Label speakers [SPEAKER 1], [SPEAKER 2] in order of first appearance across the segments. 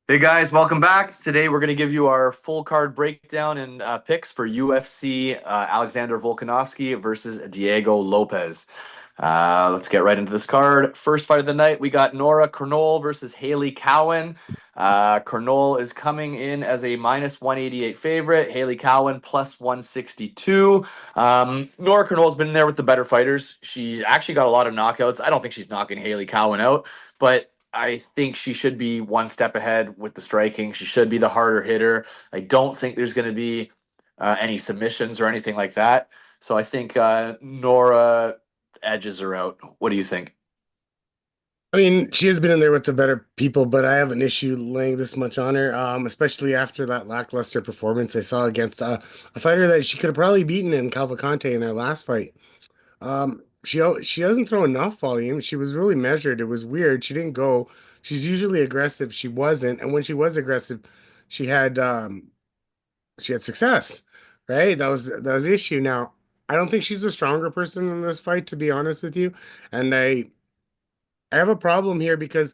[SPEAKER 1] Hey guys, welcome back. Today we're going to give you our full card breakdown and picks for UFC Alexander Volkanovski versus Diego Lopes. Let's get right into this card. First fight of the night, we got Nora Cornolle versus Haley Cowan. Cornolle is coming in as a minus 188 favorite. Haley Cowan plus 162. Nora Cornolle's been in there with the better fighters. She's actually got a lot of knockouts. I don't think she's knocking Haley Cowan out, but I think she should be one step ahead with the striking. She should be the harder hitter. I don't think there's going to be any submissions or anything like that. So I think Nora edges her out. What do you think?
[SPEAKER 2] I mean, she has been in there with the better people, but I have an issue laying this much on her, especially after that lackluster performance I saw against a fighter that she could have probably beaten in Cavalcante in their last fight. She doesn't throw enough volume. She was really measured. It was weird. She didn't go. She's usually aggressive. She wasn't, and when she was aggressive, she had she had success, right? That was the issue. Now, I don't think she's the stronger person in this fight, to be honest with you, and I have a problem here because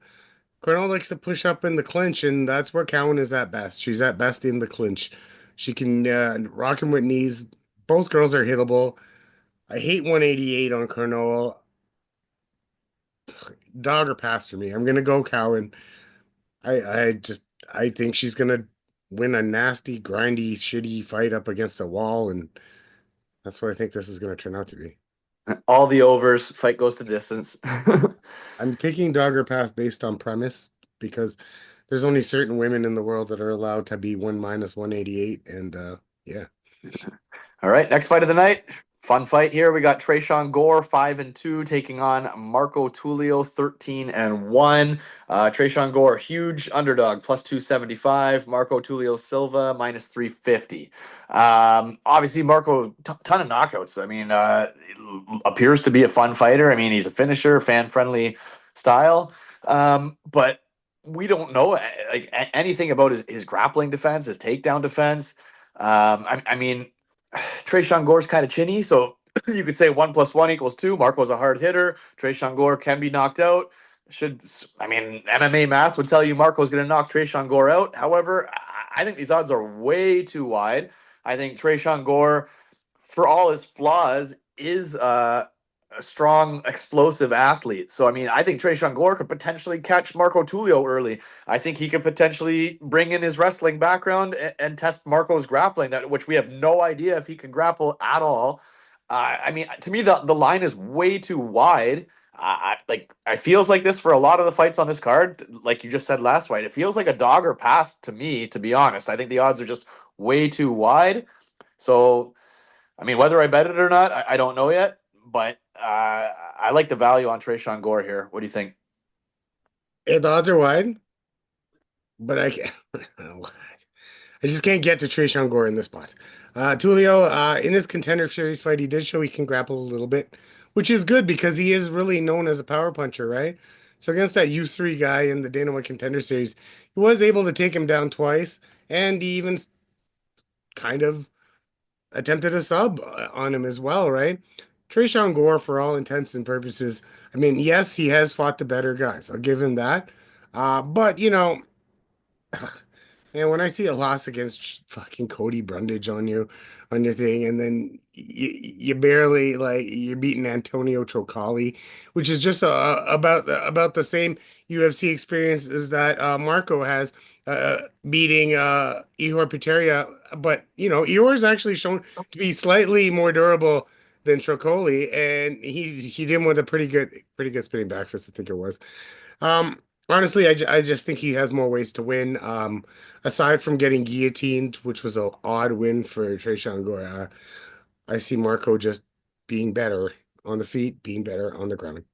[SPEAKER 2] Cornell likes to push up in the clinch, and that's where Cowan is at best. She's at best in the clinch. She can rock him with knees. Both girls are hittable. I hate 188 on Cornell. Dog or pass for me. I'm gonna go Cowan. I think she's gonna win a nasty, grindy, shitty fight up against a wall, and that's what I think this is gonna turn out to be.
[SPEAKER 1] All the overs, fight goes to distance.
[SPEAKER 2] I'm picking dog or pass based on premise because there's only certain women in the world that are allowed to be one minus 188, and yeah.
[SPEAKER 1] All right, next fight of the night. Fun fight here. We got Gore 5-2 taking on Marco Tulio 13-1. Gore, huge underdog, plus 275. Marco Tulio Silva minus 350. Obviously, Marco, ton of knockouts. I mean, appears to be a fun fighter. I mean, he's a finisher, fan friendly style. But we don't know like anything about his grappling defense, his takedown defense. I mean, Tresean Gore's kind of chinny, so you could say 1+1 = 2. Marco's a hard hitter. Tresean Gore can be knocked out. I mean, MMA math would tell you Marco's going to knock Tresean Gore out. However, I think these odds are way too wide. I think Tresean Gore, for all his flaws, is a strong, explosive athlete. So, I mean, I think Tresean Gore could potentially catch Marco Tulio early. I think he could potentially bring in his wrestling background and test Marco's grappling, which we have no idea if he can grapple at all. I mean, to me, the line is way too wide. I feels like this for a lot of the fights on this card, like you just said last fight. It feels like a dog or pass to me, to be honest. I think the odds are just way too wide. So, I mean, whether I bet it or not, I don't know yet. But I like the value on Tresean Gore here. What do you think?
[SPEAKER 2] Yeah, the odds are wide, but I can't, I just can't get to Trayshawn Gore in this spot. Tulio, in his contender series fight, he did show he can grapple a little bit, which is good because he is really known as a power puncher, right? So against that U3 guy in the Dana White contender series, he was able to take him down twice, and he even kind of attempted a sub on him as well, right? Trayshawn Gore, for all intents and purposes, I mean, yes, he has fought the better guys. I'll give him that. But and when I see a loss against fucking Cody Brundage on your thing, and then you barely like you're beating Antonio Trocali, which is just about the same UFC experience as that Marco has beating Ihor Peteria, but Ihor's actually shown to be slightly more durable than Trocoli, and he did him with a pretty good spinning back fist, I think it was. Honestly, I just think he has more ways to win. Aside from getting guillotined, which was an odd win for Tresean Gore, I see Marco just being better on the feet, being better on the ground.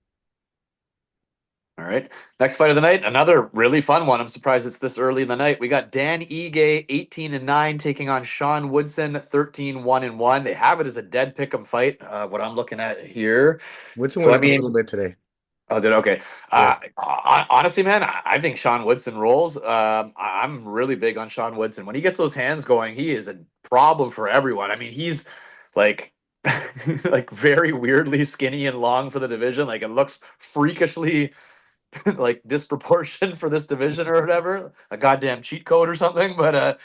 [SPEAKER 1] All right. Next fight of the night, another really fun one. I'm surprised it's this early in the night. We got Dan Ige 18-9 taking on Sean Woodson 13-1. They have it as a dead pick'em fight. What I'm looking at here.
[SPEAKER 2] Woodson
[SPEAKER 1] So
[SPEAKER 2] went
[SPEAKER 1] I
[SPEAKER 2] up a little
[SPEAKER 1] mean,
[SPEAKER 2] bit today.
[SPEAKER 1] oh, did okay.
[SPEAKER 2] Yeah.
[SPEAKER 1] Honestly, man, I think Sean Woodson rolls. I'm really big on Sean Woodson. When he gets those hands going, he is a problem for everyone. I mean, he's like like very weirdly skinny and long for the division. Like it looks freakishly like disproportion for this division or whatever, a goddamn cheat code or something. But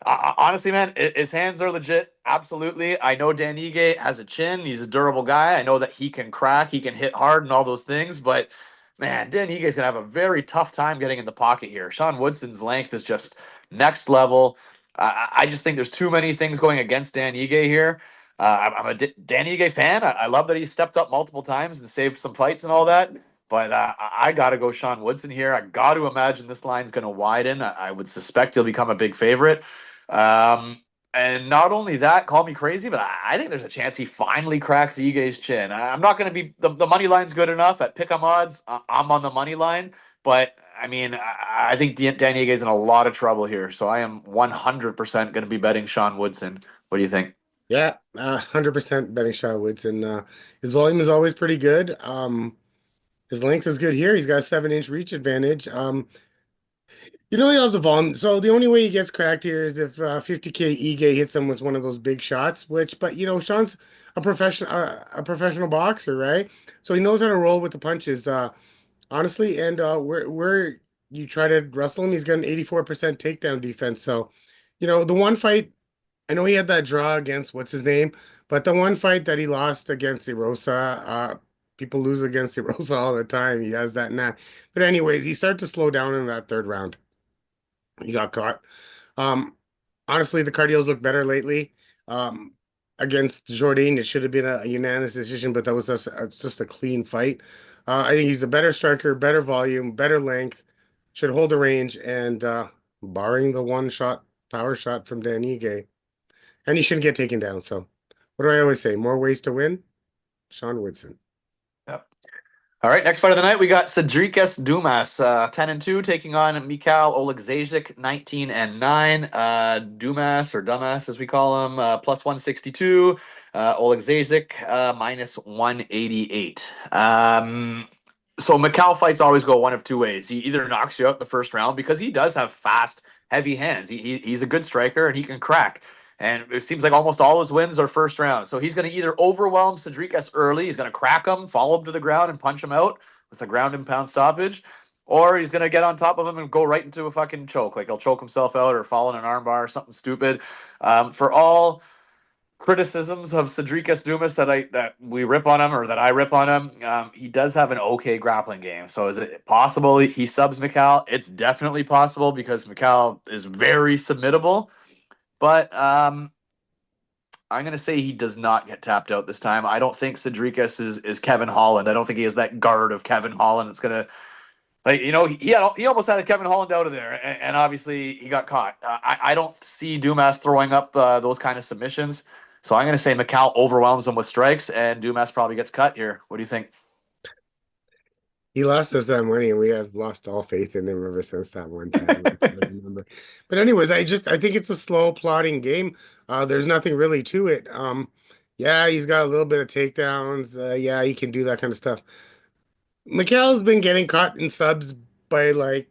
[SPEAKER 1] honestly, man, his hands are legit. Absolutely. I know Dan Ige has a chin. He's a durable guy. I know that he can crack, he can hit hard and all those things. But man, Dan Ige is going to have a very tough time getting in the pocket here. Sean Woodson's length is just next level. I just think there's too many things going against Dan Ige here. I'm a Dan Ige fan. I love that he stepped up multiple times and saved some fights and all that. But I got to go Sean Woodson here. I got to imagine this line's going to widen. I would suspect he'll become a big favorite. Um, and not only that, call me crazy, but I think there's a chance he finally cracks Ige's chin. I'm not going to be the money line's good enough at pick'em odds. I'm on the money line, but I mean, I think Dan Ige's in a lot of trouble here. So I am 100% going to be betting Sean Woodson. What do you think?
[SPEAKER 2] Yeah, 100% betting shot Woodson. His volume is always pretty good. His length is good here. He's got a 7-inch reach advantage. He has the volume. So the only way he gets cracked here is if 50K Ige hits him with one of those big shots. But Sean's a professional boxer, right? So he knows how to roll with the punches. Honestly, and where you try to wrestle him, he's got an 84% takedown defense. So, the one fight. I know he had that draw against what's his name, but the one fight that he lost against Erosa, people lose against Erosa all the time. He has that knack. But anyways, he started to slow down in that third round. He got caught. Um, Honestly, the cardios look better lately. Um, Against Jordan, it should have been a unanimous decision, but that was just a clean fight. I think he's a better striker, better volume, better length, should hold the range, and barring the one shot power shot from Dan Ige. And he shouldn't get taken down. So, what do I always say? More ways to win? Sean Woodson.
[SPEAKER 1] Yep. All right, next fight of the night, we got Cedriques Dumas, 10-2, taking on Mikhail Olekseiczuk, 19-9. Dumas, or Dumas as we call him, plus 162. Olekseiczuk, minus 188. So Mikhail fights always go one of two ways. He either knocks you out in the first round because he does have fast, heavy hands. He's a good striker and he can crack. And it seems like almost all his wins are first round. So he's going to either overwhelm Cedriques early, he's going to crack him, follow him to the ground, and punch him out with a ground and pound stoppage, or he's going to get on top of him and go right into a fucking choke. Like he'll choke himself out or fall in an armbar or something stupid. For all criticisms of Cedriques Dumas that we rip on him or that I rip on him, he does have an okay grappling game. So is it possible he subs Mikhail? It's definitely possible because Mikhail is very submittable. But I'm going to say he does not get tapped out this time. I don't think Cedriques is Kevin Holland. I don't think he has that guard of Kevin Holland. It's going to, he almost had a Kevin Holland out of there, and obviously he got caught. I don't see Dumas throwing up those kind of submissions. So I'm going to say Mikhail overwhelms him with strikes, and Dumas probably gets cut here. What do you think?
[SPEAKER 2] He lost us that money, and we have lost all faith in him ever since that one time. I remember. But anyways, I think it's a slow plodding game. There's nothing really to it. Yeah, he's got a little bit of takedowns. Yeah, he can do that kind of stuff. Mikhail's been getting caught in subs by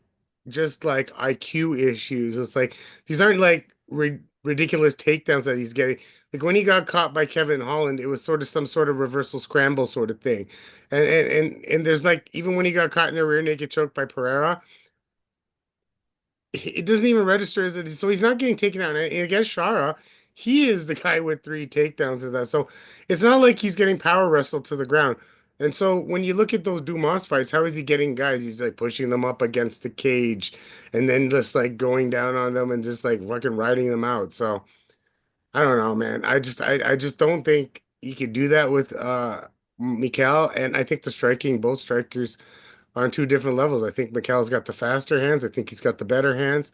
[SPEAKER 2] just like IQ issues. It's like these aren't like ridiculous takedowns that he's getting. Like when he got caught by Kevin Holland, it was sort of some sort of reversal scramble sort of thing. And there's like even when he got caught in a rear naked choke by Pereira, it doesn't even register as it. So he's not getting taken out. And against Shara, he is the guy with 3 takedowns as that. So it's not like he's getting power wrestled to the ground. And so when you look at those Dumas fights, how is he getting guys? He's like pushing them up against the cage and then just like going down on them and just like fucking riding them out. So I don't know, man. I just don't think he could do that with Mikhail. And I think both strikers are on two different levels. I think Mikhail's got the faster hands. I think he's got the better hands.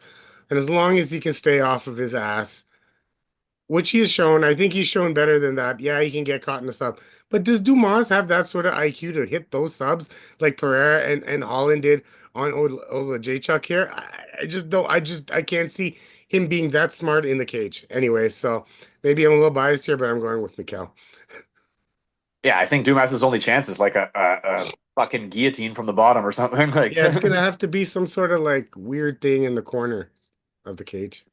[SPEAKER 2] And as long as he can stay off of his ass, which he has shown, I think he's shown better than that. Yeah, he can get caught in the sub. But does Dumas have that sort of IQ to hit those subs like Pereira and Holland did on Olekseiczuk here? I just don't. I can't see him being that smart in the cage. Anyway, so maybe I'm a little biased here, but I'm going with Mikhail.
[SPEAKER 1] Yeah, I think Dumas's only chance is like a fucking guillotine from the bottom or something. Like
[SPEAKER 2] Yeah, it's gonna have to be some sort of like weird thing in the corner of the cage.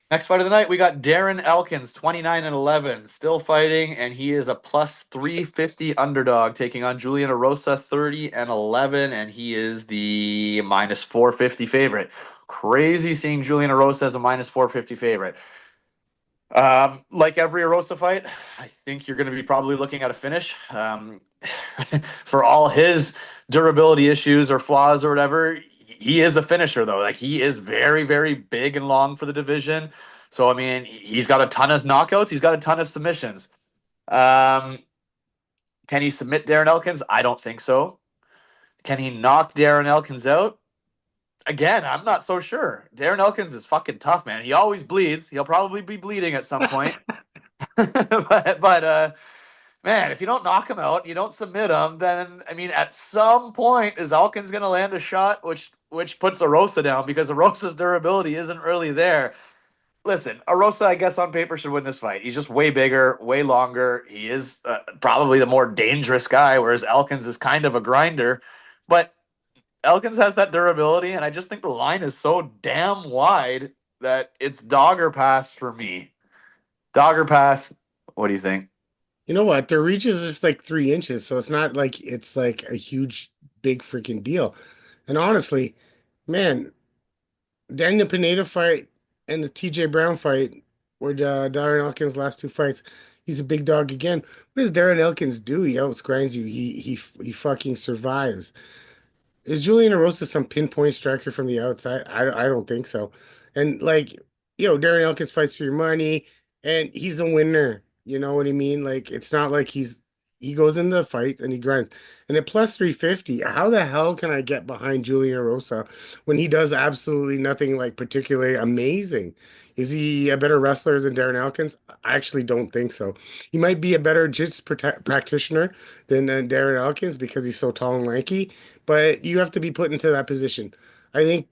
[SPEAKER 1] Next fight of the night, we got Darren Elkins, 29-11, still fighting, and he is a plus 350 underdog, taking on Julian Erosa, 30-11, and he is the minus 450 favorite. Crazy seeing Julian Erosa as a minus 450 favorite. Like every Erosa fight, I think you're going to be probably looking at a finish. For all his durability issues or flaws or whatever, he is a finisher though. Like he is very, very big and long for the division. So I mean, he's got a ton of knockouts. He's got a ton of submissions. Um, can he submit Darren Elkins? I don't think so. Can he knock Darren Elkins out? Again, I'm not so sure. Darren Elkins is fucking tough, man. He always bleeds. He'll probably be bleeding at some point. but man, if you don't knock him out, you don't submit him, then I mean, at some point, is Elkins going to land a shot, which puts Erosa down because Erosa's durability isn't really there. Listen, Erosa, I guess on paper should win this fight. He's just way bigger, way longer. He is probably the more dangerous guy, whereas Elkins is kind of a grinder. But Elkins has that durability, and I just think the line is so damn wide that it's dogger pass for me. Dogger pass. What do you think?
[SPEAKER 2] You know what? Their reach is just like 3 inches, so it's not like it's like a huge, big freaking deal. And honestly, man, Daniel Pineda fight and the TJ Brown fight were Darren Elkins' last two fights. He's a big dog again. What does Darren Elkins do? He outsgrinds you. He fucking survives. Is Julian Erosa some pinpoint striker from the outside? I don't think so. And like, Darren Elkins fights for your money, and he's a winner. You know what I mean? Like, it's not like he goes in the fight and he grinds. And at plus 350, how the hell can I get behind Julian Erosa when he does absolutely nothing like particularly amazing? Is he a better wrestler than Darren Elkins? I actually don't think so. He might be a better jiu-jitsu practitioner than Darren Elkins because he's so tall and lanky, but you have to be put into that position. I think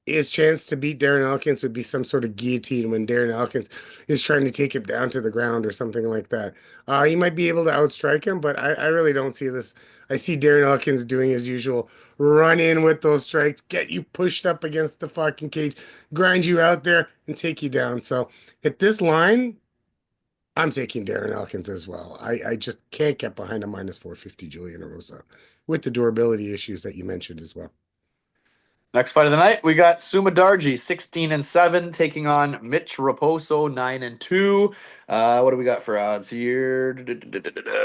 [SPEAKER 2] his chance to beat Darren Elkins would be some sort of guillotine when Darren Elkins is trying to take him down to the ground or something like that. He might be able to outstrike him, but I really don't see this. I see Darren Elkins doing his usual run in with those strikes, get you pushed up against the fucking cage, grind you out there, and take you down. So at this line, I'm taking Darren Elkins as well. I just can't get behind a minus 450 Julian Erosa with the durability issues that you mentioned as well.
[SPEAKER 1] Next fight of the night, we got Sumudaerji, 16-7, taking on Mitch Raposo, 9-2. What do we got for odds here?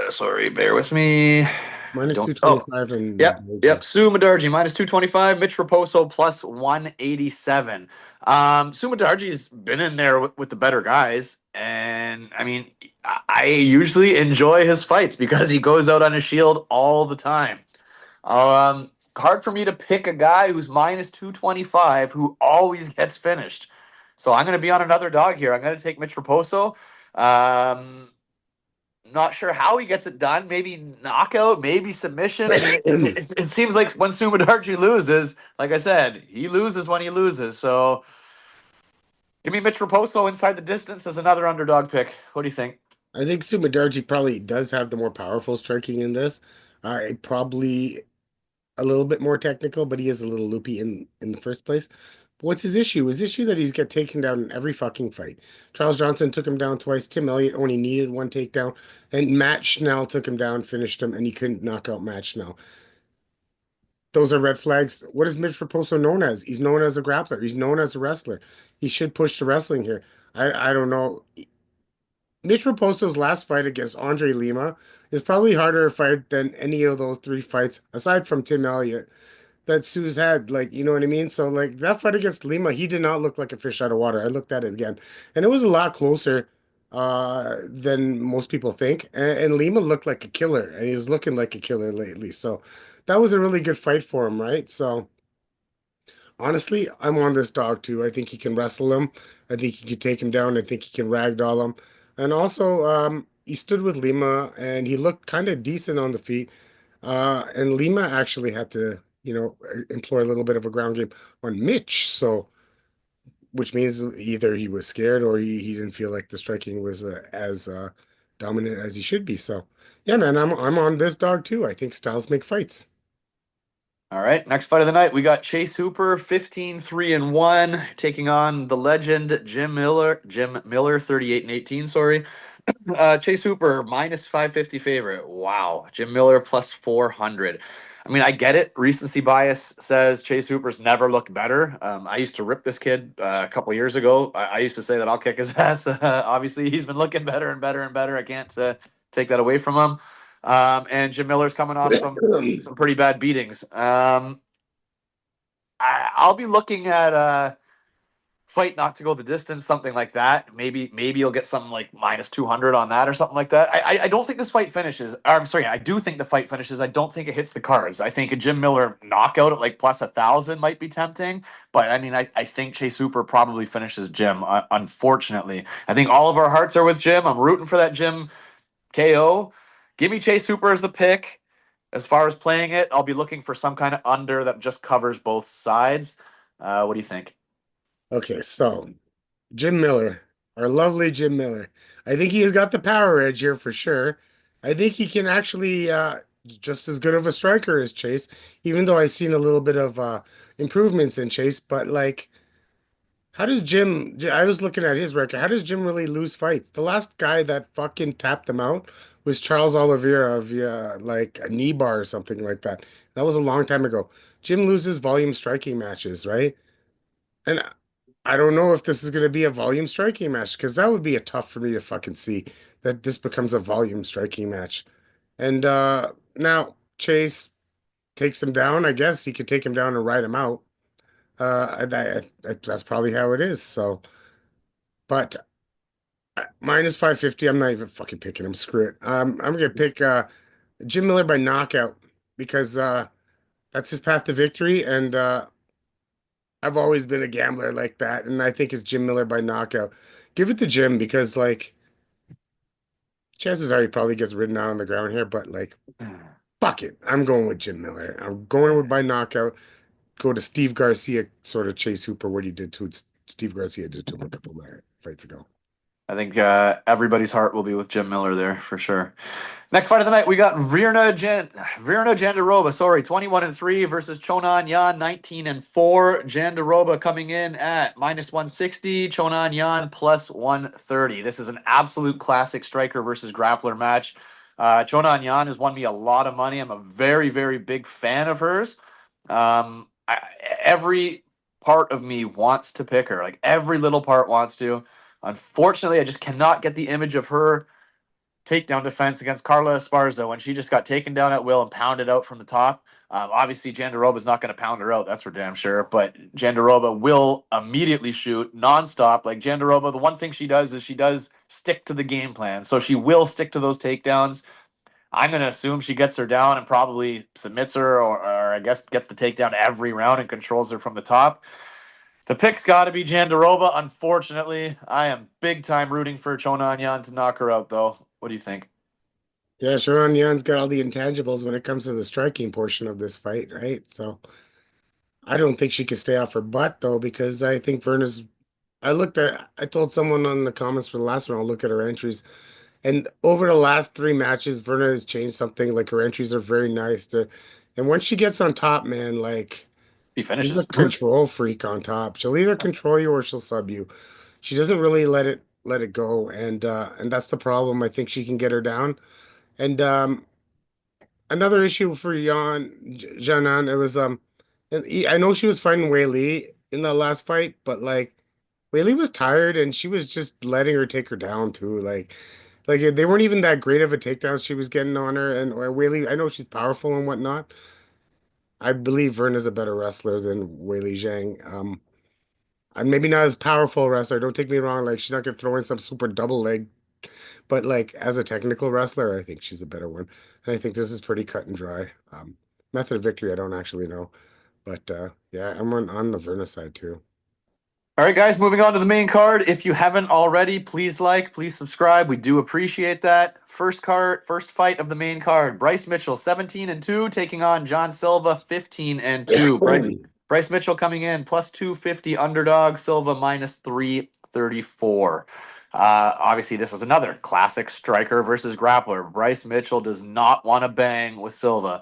[SPEAKER 1] Sorry, bear with me. I
[SPEAKER 2] Minus
[SPEAKER 1] don't. Oh,
[SPEAKER 2] 225 and
[SPEAKER 1] yep. Sumudaerji minus 225. Mitch Raposo plus 187. Sumudaerji's been in there with the better guys, and I mean, I usually enjoy his fights because he goes out on his shield all the time. Hard for me to pick a guy who's minus 225 who always gets finished. So I'm going to be on another dog here. I'm going to take Mitch Raposo. Um, Not sure how he gets it done. Maybe knockout, maybe submission. I mean, it seems like when Sumudaerji loses, like I said, he loses when he loses. So give me Mitch Raposo inside the distance as another underdog pick. What do you think?
[SPEAKER 2] I think Sumudaerji probably does have the more powerful striking in this. Probably a little bit more technical, but he is a little loopy in the first place. What's his issue? His issue that he's got taken down in every fucking fight. Charles Johnson took him down twice. Tim Elliott only needed one takedown, and Matt Schnell took him down, finished him, and he couldn't knock out Matt Schnell. Those are red flags. What is Mitch Raposo known as? He's known as a grappler. He's known as a wrestler. He should push to wrestling here. I don't know. Mitch Raposo's last fight against Andre Lima is probably harder a fight than any of those three fights, aside from Tim Elliott, that Sue's had. Like, you know what I mean? So, like, that fight against Lima, he did not look like a fish out of water. I looked at it again, and it was a lot closer than most people think. And Lima looked like a killer, and he's looking like a killer lately. So, that was a really good fight for him, right? So, honestly, I'm on this dog too. I think he can wrestle him. I think he can take him down. I think he can ragdoll him. And also, he stood with Lima and he looked kind of decent on the feet. And Lima actually had to, employ a little bit of a ground game on Mitch. So, which means either he was scared or he didn't feel like the striking was as dominant as he should be. So, yeah, man, I'm on this dog too. I think styles make fights.
[SPEAKER 1] All right, next fight of the night, we got Chase Hooper, 15-3-1, taking on the legend Jim Miller. Jim Miller, 38-18, sorry. Chase Hooper, minus 550 favorite. Wow. Jim Miller, plus 400. I mean, I get it. Recency bias says Chase Hooper's never looked better. I used to rip this kid a couple years ago. I used to say that I'll kick his ass. Obviously, he's been looking better and better and better. I can't take that away from him. And Jim Miller's coming off some pretty bad beatings. I'll be looking at fight not to go the distance, something like that. Maybe you'll get something like minus 200 on that or something like that. I don't think this fight finishes. Or, I'm sorry, I do think the fight finishes. I don't think it hits the cards. I think a Jim Miller knockout at like plus 1,000 might be tempting. But I mean, I think Chase Hooper probably finishes Jim. Unfortunately, I think all of our hearts are with Jim. I'm rooting for that Jim KO. Give me Chase Hooper as the pick. As far as playing it, I'll be looking for some kind of under that just covers both sides. What do you think?
[SPEAKER 2] Okay, so Jim Miller, our lovely Jim Miller. I think he has got the power edge here for sure. I think he can actually just as good of a striker as Chase, even though I've seen a little bit of improvements in Chase. But like, how does Jim? I was looking at his record. How does Jim really lose fights? The last guy that fucking tapped him out was Charles Oliveira via like a knee bar or something like that. That was a long time ago. Jim loses volume striking matches, right? And I don't know if this is going to be a volume striking match because that would be a tough for me to fucking see that this becomes a volume striking match. And now Chase takes him down. I guess he could take him down and ride him out. That's probably how it is. So, but minus 550, I'm not even fucking picking him. Screw it. I'm gonna pick Jim Miller by knockout because that's his path to victory, and I've always been a gambler like that, and I think it's Jim Miller by knockout. Give it to Jim because like chances are he probably gets ridden out on the ground here, but like fuck it. I'm going with Jim Miller. I'm going with by knockout. Go to Steve Garcia, sort of Chase Hooper, what he did to Steve Garcia did to him a couple of fights ago.
[SPEAKER 1] I think everybody's heart will be with Jim Miller there for sure. Next fight of the night, we got Virna Jandiroba, sorry, 21-3 versus Chonan Yan, 19-4. Jandiroba coming in at minus 160, Chonan Yan plus 130. This is an absolute classic striker versus grappler match. Chonan Yan has won me a lot of money. I'm a very, very big fan of hers. Every part of me wants to pick her. Like every little part wants to. Unfortunately, I just cannot get the image of her takedown defense against Carla Esparza when she just got taken down at will and pounded out from the top. Obviously, Jandiroba is not going to pound her out. That's for damn sure. But Jandiroba will immediately shoot nonstop. Like Jandiroba, the one thing she does is she does stick to the game plan. So she will stick to those takedowns. I'm going to assume she gets her down and probably submits her or I guess gets the takedown every round and controls her from the top. The pick's got to be Jandiroba. Unfortunately, I am big time rooting for Chonanyan to knock her out, though. What do you think?
[SPEAKER 2] Yeah, Sharon Yan's got all the intangibles when it comes to the striking portion of this fight, right? So I don't think she could stay off her butt though, because I think Verna's. I told someone on the comments for the last one, I'll look at her entries. And over the last three matches, Verna has changed something. Like her entries are very nice. And once she gets on top, man, like
[SPEAKER 1] He
[SPEAKER 2] she's a
[SPEAKER 1] finishes.
[SPEAKER 2] control freak on top. She'll either control you or she'll sub you. She doesn't really let it go. And that's the problem. I think she can get her down. And another issue for Janan, it was and I know she was fighting Wei Li in the last fight, but like Wei Li was tired and she was just letting her take her down too. Like they weren't even that great of a takedown she was getting on her. And Wei Li, I know she's powerful and whatnot. I believe Verna's a better wrestler than Wei Li Zhang. And maybe not as powerful a wrestler. Don't take me wrong. Like she's not gonna throw in some super double leg, but like as a technical wrestler, I think she's a better one. And I think this is pretty cut and dry. Method of victory, I don't actually know. But yeah, I'm on the Verna side too.
[SPEAKER 1] All right, guys, moving on to the main card. If you haven't already, please like, please subscribe. We do appreciate that. First fight of the main card. Bryce Mitchell, 17-2, taking on John Silva, 15-2. Bryce Mitchell coming in plus 250 underdog, Silva minus 334. Obviously, this is another classic striker versus grappler. Bryce Mitchell does not want to bang with Silva.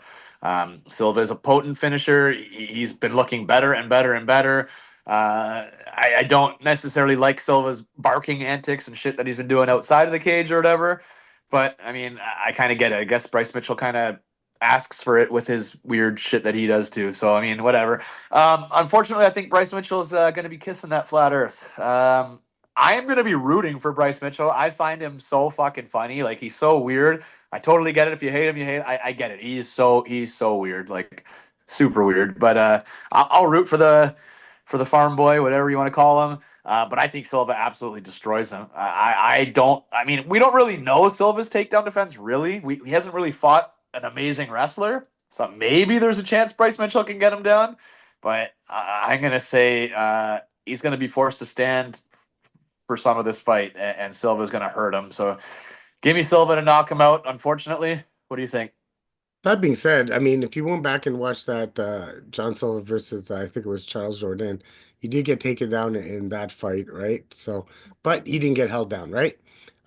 [SPEAKER 1] Silva is a potent finisher. He's been looking better and better and better. I don't necessarily like Silva's barking antics and shit that he's been doing outside of the cage or whatever. But I mean, I kind of get it. I guess Bryce Mitchell kind of asks for it with his weird shit that he does too. So I mean, whatever. Unfortunately, I think Bryce Mitchell's going to be kissing that flat Earth. I am going to be rooting for Bryce Mitchell. I find him so fucking funny. Like he's so weird. I totally get it. If you hate him, you hate. I get it. He's so weird, like super weird. But I'll root for the farm boy, whatever you want to call him. But I think Silva absolutely destroys him. I don't. I mean, we don't really know Silva's takedown defense. Really, he hasn't really fought an amazing wrestler. So maybe there's a chance Bryce Mitchell can get him down. But I'm gonna say he's gonna be forced to stand for some of this fight, and Silva's gonna hurt him. So give me Silva to knock him out. Unfortunately, what do you think?
[SPEAKER 2] That being said, I mean, if you went back and watched that John Silva versus I think it was Charles Jourdain, he did get taken down in that fight, right? So, but he didn't get held down, right?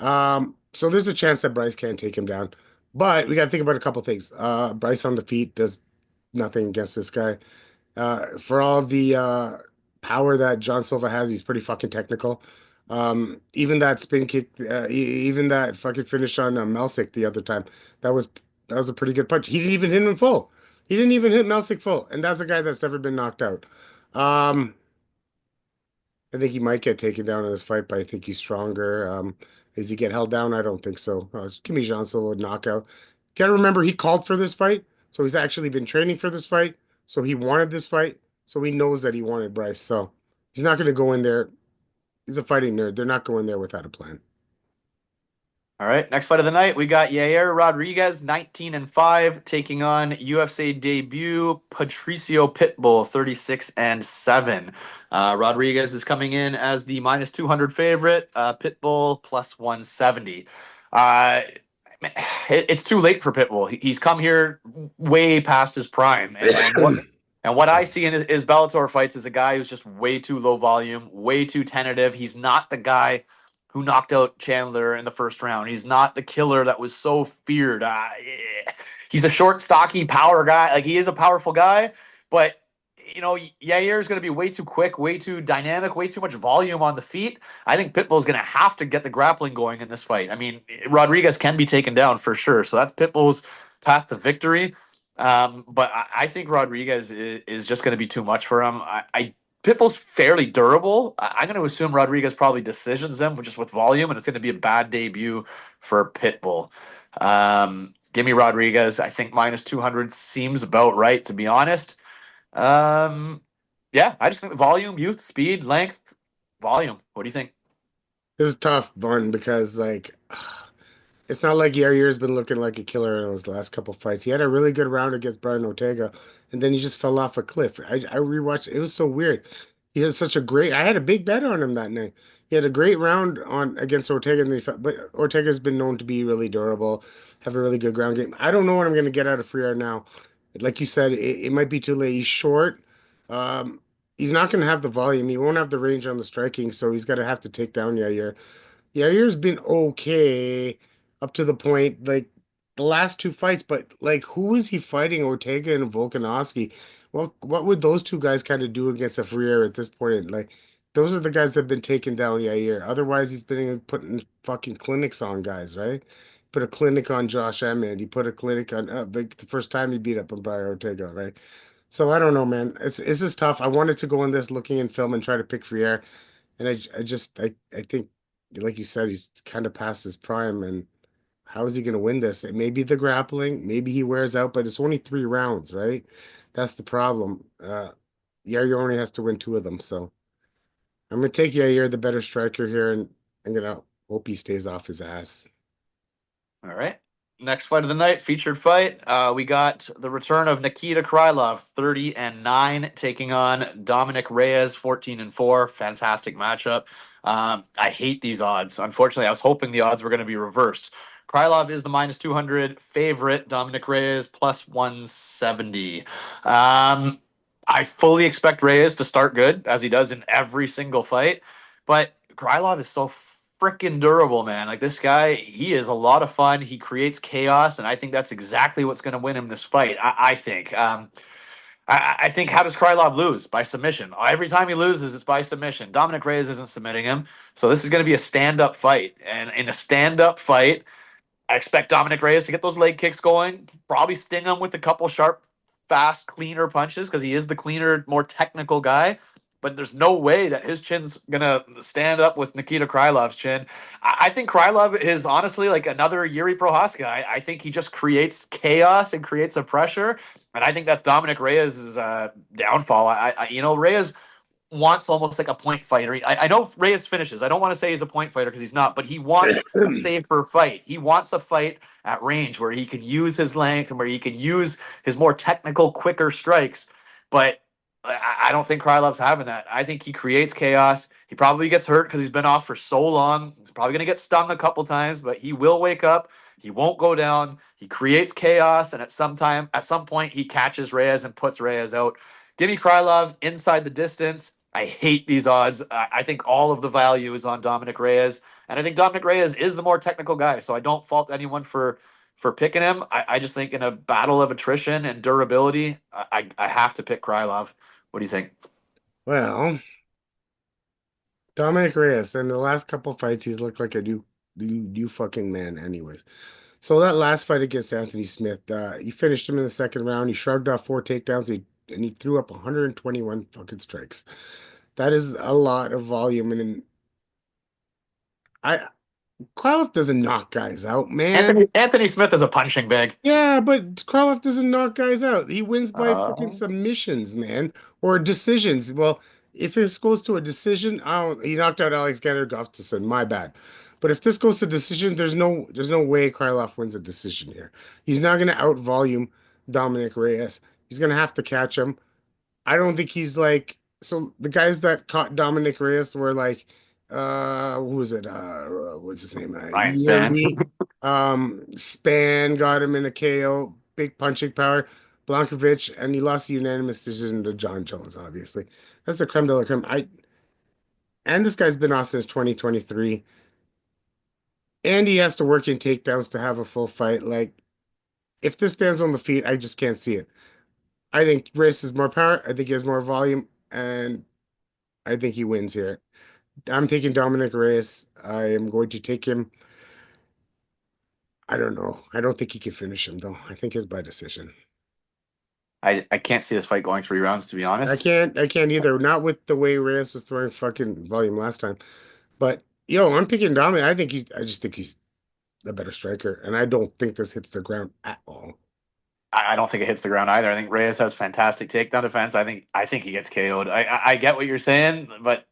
[SPEAKER 2] So there's a chance that Bryce can take him down, but we got to think about a couple things. Bryce on the feet does nothing against this guy. For all the power that John Silva has, he's pretty fucking technical. Even that spin kick, even that fucking finish on Melsick the other time, that was that was a pretty good punch. He didn't even hit him full. He didn't even hit Melsick full, and that's a guy that's never been knocked out. Um, I think he might get taken down in this fight, but I think he's stronger. Does he get held down? I don't think so. Give me Jean Silva knockout. Gotta remember he called for this fight, so he's actually been training for this fight. So he wanted this fight, so he knows that he wanted Bryce. So he's not gonna go in there. He's a fighting nerd. They're not going there without a plan.
[SPEAKER 1] All right, next fight of the night, we got Yair Rodriguez, 19-5, taking on UFC debut Patricio Pitbull, 36-7. Rodriguez is coming in as the minus 200 favorite. Pitbull plus 170. Uh, it's too late for Pitbull. He's come here way past his prime, and what I see in his Bellator fights is a guy who's just way too low volume, way too tentative. He's not the guy who knocked out Chandler in the first round. He's not the killer that was so feared. He's a short, stocky power guy. Like he is a powerful guy, but Yair is going to be way too quick, way too dynamic, way too much volume on the feet. I think Pitbull's going to have to get the grappling going in this fight. I mean, Rodriguez can be taken down for sure, so that's Pitbull's path to victory. But I think Rodriguez is just going to be too much for him. Pitbull's fairly durable. I'm going to assume Rodriguez probably decisions him just with volume, and it's going to be a bad debut for Pitbull. Give me Rodriguez. I think minus 200 seems about right, to be honest. Yeah, I just think the volume, youth, speed, length, volume. What do you think?
[SPEAKER 2] This is a tough one because it's not like Yair's been looking like a killer in his last couple fights. He had a really good round against Brian Ortega, and then he just fell off a cliff. I rewatched. It was so weird. He had such a great. I had a big bet on him that night. He had a great round on against Ortega, and but Ortega's been known to be really durable, have a really good ground game. I don't know what I'm going to get out of Freire now. Like you said, it might be too late. He's short. Um, he's not going to have the volume. He won't have the range on the striking, so he's going to have to take down Yair. Yair's been okay up to the point like the last two fights, but like who is he fighting? Ortega and Volkanovski. What would those two guys kind of do against a Freire at this point? Like those are the guys that have been taken down Yair. Otherwise, he's been putting fucking clinics on guys, right? Put a clinic on Josh Emmett. He put a clinic on the first time he beat up on Brian Ortega, right? So I don't know, man. It's just tough. I wanted to go in this looking in film and try to pick Freire, and I think like you said, he's kind of past his prime, and how is he going to win this? It may be the grappling, maybe he wears out, but it's only 3 rounds, right? That's the problem. Yair only has to win 2 of them, so I'm going to take Yair, the better striker here, and I'm going to hope he stays off his ass.
[SPEAKER 1] All right. Next fight of the night, featured fight. We got the return of Nikita Krylov, 30-9, taking on Dominic Reyes, 14-4. Fantastic matchup. I hate these odds. Unfortunately, I was hoping the odds were going to be reversed. Krylov is the minus 200 favorite. Dominic Reyes plus 170. I fully expect Reyes to start good, as he does in every single fight. But Krylov is so freaking durable, man. Like this guy, he is a lot of fun. He creates chaos, and I think that's exactly what's going to win him this fight. I think. I think how does Krylov lose? By submission. Every time he loses, it's by submission. Dominic Reyes isn't submitting him, so this is going to be a stand-up fight. And in a stand-up fight, I expect Dominic Reyes to get those leg kicks going, probably sting him with a couple sharp, fast, cleaner punches because he is the cleaner, more technical guy. But there's no way that his chin's gonna stand up with Nikita Krylov's chin. I think Krylov is honestly like another Yuri Prohaska. I think he just creates chaos and creates a pressure, and I think that's Dominic Reyes' downfall. Reyes wants almost like a point fighter. I know Reyes finishes. I don't want to say he's a point fighter because he's not, but he wants a safer fight. He wants a fight at range where he can use his length and where he can use his more technical, quicker strikes. But I don't think Krylov's having that. I think he creates chaos. He probably gets hurt because he's been off for so long. He's probably going to get stung a couple times, but he will wake up. He won't go down. He creates chaos, and at some point, he catches Reyes and puts Reyes out. Give me Krylov inside the distance. I hate these odds. I think all of the value is on Dominic Reyes, and I think Dominic Reyes is the more technical guy. So I don't fault anyone for picking him. I just think in a battle of attrition and durability, I have to pick Krylov. What do you think?
[SPEAKER 2] Well, Dominic Reyes, in the last couple fights, he's looked like a new fucking man, anyways. So that last fight against Anthony Smith, he finished him in the second round. He shrugged off 4 takedowns, and he threw up 121 fucking strikes. That is a lot of volume, and I Krylov doesn't knock guys out, man.
[SPEAKER 1] Anthony Smith is a punching bag.
[SPEAKER 2] Yeah, but Krylov doesn't knock guys out. He wins by freaking
[SPEAKER 1] Uh,
[SPEAKER 2] submissions, man, or decisions. Well, if this goes to a decision, I don't. He knocked out Alexander Gustafsson. My bad. But if this goes to decision, there's no way Krylov wins a decision here. He's not going to out volume Dominic Reyes. He's going to have to catch him. I don't think he's like so the guys that caught Dominic Reyes were like who was it? What's his name?
[SPEAKER 1] Ryan Span.
[SPEAKER 2] Yuri. Span got him in a KO, big punching power. Blankovic, and he lost a unanimous decision to John Jones, obviously. That's the creme de la creme. And this guy's been off since 2023. And he has to work in takedowns to have a full fight. Like, if this stands on the feet, I just can't see it. I think Reyes has more power. I think he has more volume, and I think he wins here. I'm taking Dominic Reyes. I am going to take him. I don't know. I don't think he can finish him though. I think it's by decision.
[SPEAKER 1] I can't see this fight going 3 rounds, to be
[SPEAKER 2] I
[SPEAKER 1] honest.
[SPEAKER 2] can't. I can't either. Not with the way Reyes was throwing fucking volume last time. But yo, I'm picking Dominic. I think he's. I just think he's the better striker, and I don't think this hits the ground at all.
[SPEAKER 1] I don't think it hits the ground either. I think Reyes has fantastic takedown defense. I think he gets KO'd. I get what you're saying, but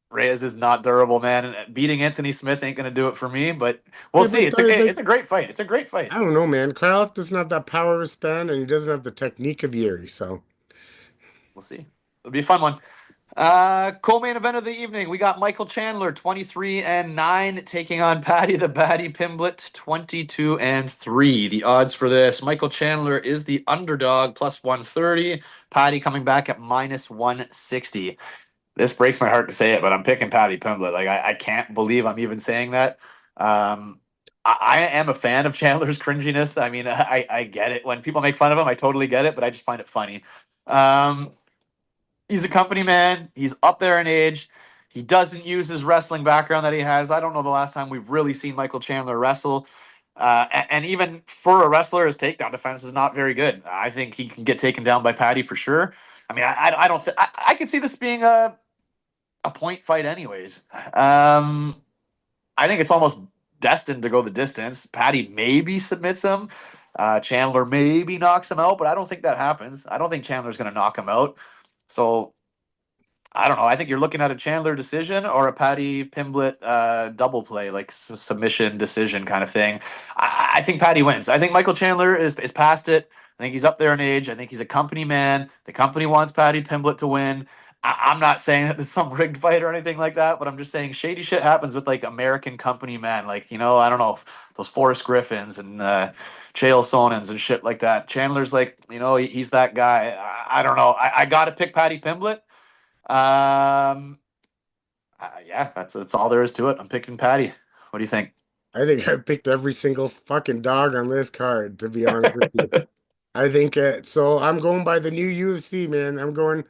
[SPEAKER 1] Reyes is not durable, man. And beating Anthony Smith ain't gonna do it for me. But we'll
[SPEAKER 2] Yeah,
[SPEAKER 1] see.
[SPEAKER 2] but
[SPEAKER 1] It's a great fight. It's a great fight.
[SPEAKER 2] I don't know, man. Krylov doesn't have that power of span, and he doesn't have the technique of Yuri. So
[SPEAKER 1] We'll see. It'll be a fun one. Co-main event of the evening. We got Michael Chandler, 23-9, taking on Paddy the Baddy Pimblett, 22-3. The odds for this: Michael Chandler is the underdog, plus 130. Paddy coming back at minus 160. This breaks my heart to say it, but I'm picking Paddy Pimblett. Like I can't believe I'm even saying that. I am a fan of Chandler's cringiness. I mean, I get it when people make fun of him. I totally get it, but I just find it funny. Um, he's a company man. He's up there in age. He doesn't use his wrestling background that he has. I don't know the last time we've really seen Michael Chandler wrestle. And even for a wrestler, his takedown defense is not very good. I think he can get taken down by Paddy for sure. I mean, I don't think I could see this being a point fight, anyways. I think it's almost destined to go the distance. Paddy maybe submits him. Chandler maybe knocks him out, but I don't think that happens. I don't think Chandler's going to knock him out. So I don't know. I think you're looking at a Chandler decision or a Paddy Pimblett double play, like submission decision kind of thing. I think Paddy wins. I think Michael Chandler is past it. I think he's up there in age. I think he's a company man. The company wants Paddy Pimblett to win. I'm not saying that there's some rigged fight or anything like that, but I'm just saying shady shit happens with like American company men. Like, I don't know, those Forrest Griffins and Chael Sonens and shit like that. Chandler's like, he's that guy. I don't know. I got to pick Paddy Pimblett. Um, Yeah, that's all there is to it. I'm picking Patty. What do you think?
[SPEAKER 2] I think I picked every single fucking dog on this card, to be honest with you. I think so. I'm going by the new UFC, man. I'm going.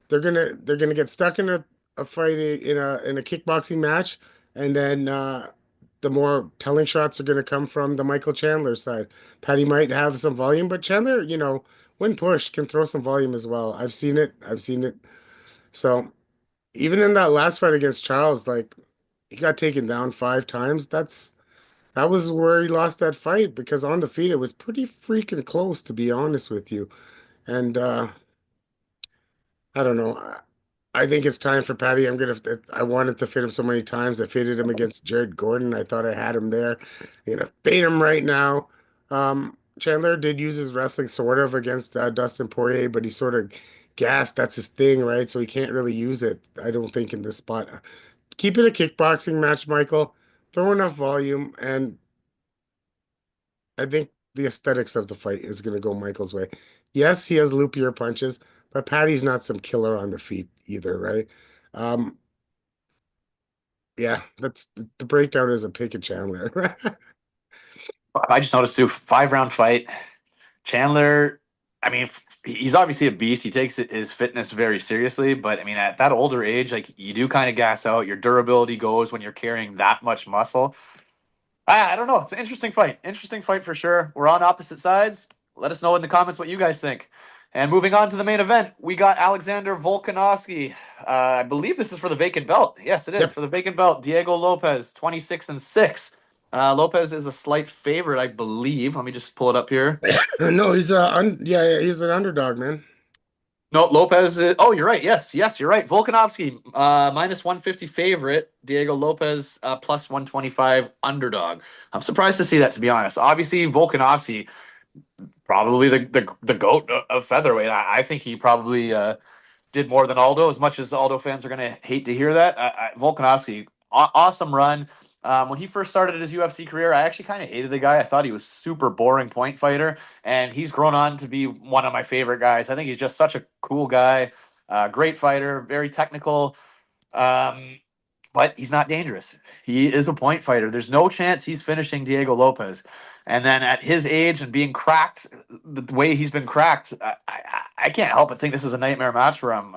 [SPEAKER 2] They're gonna get stuck in a fight in a kickboxing match, and then the more telling shots are gonna come from the Michael Chandler side. Patty might have some volume, but Chandler, when pushed, can throw some volume as well. I've seen it. I've seen it. So even in that last fight against Charles, like he got taken down 5 times. That was where he lost that fight because on the feet it was pretty freaking close, to be honest with you. And I don't know. I think it's time for Patty. I wanted to fit him so many times. I fitted him against Jared Gordon. I thought I had him there. I'm gonna fade him right now. Chandler did use his wrestling sort of against Dustin Poirier, but he sort of gassed. That's his thing, right? So he can't really use it. I don't think in this spot. Keep it a kickboxing match, Michael. Throw enough volume, and I think the aesthetics of the fight is going to go Michael's way. Yes, he has loopier punches, but Patty's not some killer on the feet either, right? Um, yeah, that's the breakdown is a pick of Chandler.
[SPEAKER 1] I just noticed too, 5 round fight. Chandler, I mean, he's obviously a beast. He takes his fitness very seriously, but I mean, at that older age, like you do kind of gas out. Your durability goes when you're carrying that much muscle. I don't know. It's an interesting fight. Interesting fight for sure. We're on opposite sides. Let us know in the comments what you guys think. And moving on to the main event, we got Alexander Volkanovski. I believe this is for the vacant belt. Yes, it is
[SPEAKER 2] Yep.
[SPEAKER 1] for the vacant belt. Diego Lopes, 26-6. Lopez is a slight favorite, I believe. Let me just pull it up here.
[SPEAKER 2] No, yeah, he's an underdog, man.
[SPEAKER 1] No, Lopez. Oh, you're right. Yes, yes, you're right. Volkanovski, minus 150 favorite. Diego Lopez, plus 125 underdog. I'm surprised to see that, to be honest. Obviously, Volkanovski, probably the goat of featherweight. I think he probably did more than Aldo. As much as Aldo fans are going to hate to hear that, Volkanovski, awesome run. When he first started his UFC career, I actually kind of hated the guy. I thought he was super boring point fighter, and he's grown on to be one of my favorite guys. I think he's just such a cool guy, great fighter, very technical. Um, but he's not dangerous. He is a point fighter. There's no chance he's finishing Diego Lopez. And then at his age and being cracked the way he's been cracked, I can't help but think this is a nightmare match for him.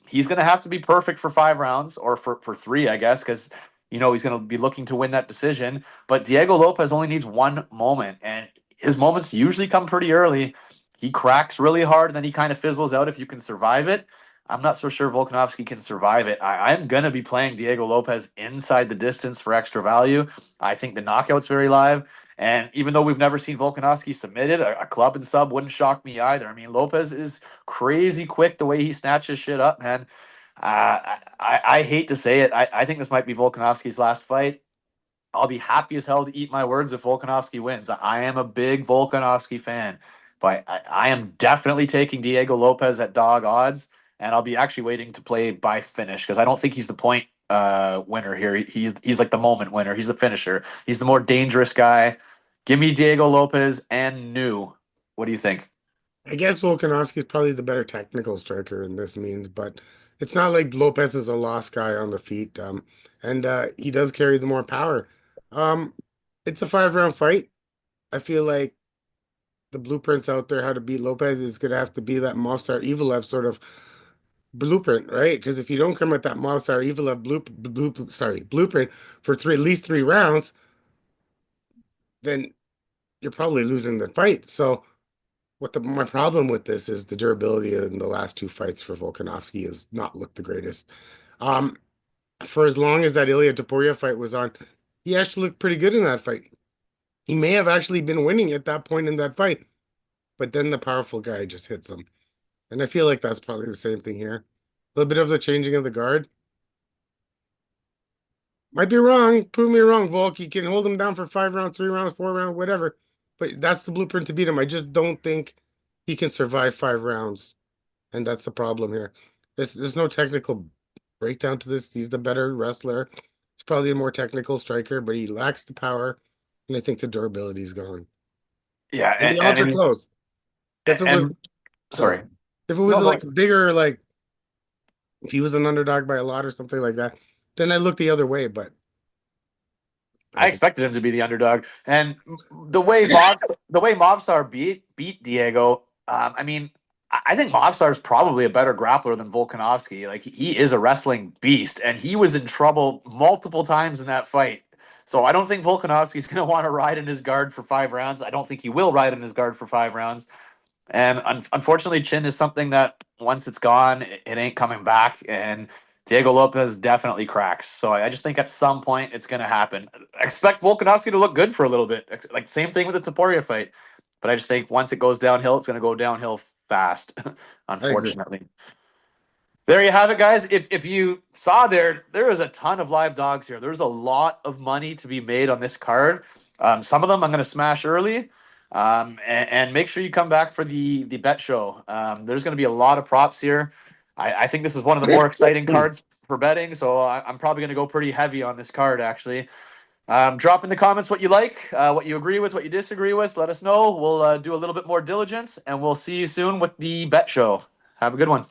[SPEAKER 1] He's going to have to be perfect for 5 rounds or for three, I guess, because he's going to be looking to win that decision. But Diego Lopez only needs one moment, and his moments usually come pretty early. He cracks really hard, and then he kind of fizzles out if you can survive it. I'm not so sure Volkanovski can survive it. I'm going to be playing Diego Lopez inside the distance for extra value. I think the knockout's very live. And even though we've never seen Volkanovski submitted, a club and sub wouldn't shock me either. I mean, Lopez is crazy quick the way he snatches shit up, man. I hate to say it. I think this might be Volkanovski's last fight. I'll be happy as hell to eat my words if Volkanovski wins. I am a big Volkanovski fan, but I am definitely taking Diego Lopez at dog odds, and I'll be actually waiting to play by finish because I don't think he's the point winner here. He's like the moment winner. He's the finisher. He's the more dangerous guy. Give me Diego Lopez and new. What do you think?
[SPEAKER 2] I guess Volkanovski is probably the better technical striker in this means, but it's not like Lopez is a lost guy on the feet. And he does carry the more power. Um, it's a 5 round fight. I feel like the blueprints out there how to beat Lopez is gonna have to be that Movsar Evelev sort of blueprint, right? Because if you don't come at that Movsar Evelev blueprint for at least 3 rounds, then you're probably losing the fight. So my problem with this is the durability in the last 2 fights for Volkanovski has not looked the greatest. Um, for as long as that Ilya Topuria fight was on, he actually looked pretty good in that fight. He may have actually been winning at that point in that fight, but then the powerful guy just hits him. And I feel like that's probably the same thing here. A little bit of the changing of the guard. Might be wrong. Prove me wrong, Volk. You can hold him down for 5 rounds, 3 rounds, 4 rounds, whatever. But that's the blueprint to beat him. I just don't think he can survive 5 rounds. And that's the problem here. There's no technical breakdown to this. He's the better wrestler. He's probably a more technical striker, but he lacks the power. And I think the durability is gone.
[SPEAKER 1] Yeah,
[SPEAKER 2] And the odds are close. If it was
[SPEAKER 1] and
[SPEAKER 2] sorry.
[SPEAKER 1] sorry.
[SPEAKER 2] If it
[SPEAKER 1] No,
[SPEAKER 2] was
[SPEAKER 1] go.
[SPEAKER 2] like bigger, like if he was an underdog by a lot or something like that, then I look the other way. But
[SPEAKER 1] I
[SPEAKER 2] I think
[SPEAKER 1] expected him to be the underdog, and the way Movsar beat Diego. I mean, I think Movsar is probably a better grappler than Volkanovski. Like he is a wrestling beast, and he was in trouble multiple times in that fight. So I don't think Volkanovski's going to want to ride in his guard for 5 rounds. I don't think he will ride in his guard for 5 rounds. And unfortunately, chin is something that once it's gone, it ain't coming back. And Diego Lopez definitely cracks. So I just think at some point it's going to happen. I expect Volkanovski to look good for a little bit. Like same thing with the Topuria fight. But I just think once it goes downhill, it's going to go downhill fast,
[SPEAKER 2] I agree.
[SPEAKER 1] unfortunately. There you have it, guys. If you saw there is a ton of live dogs here. There's a lot of money to be made on this card. Some of them I'm going to smash early, and make sure you come back for the bet show. There's going to be a lot of props here. I think this is one of the more exciting cards for betting, so I'm probably going to go pretty heavy on this card actually. Drop in the comments what you like, what you agree with, what you disagree with. Let us know. We'll do a little bit more diligence, and we'll see you soon with the bet show. Have a good one.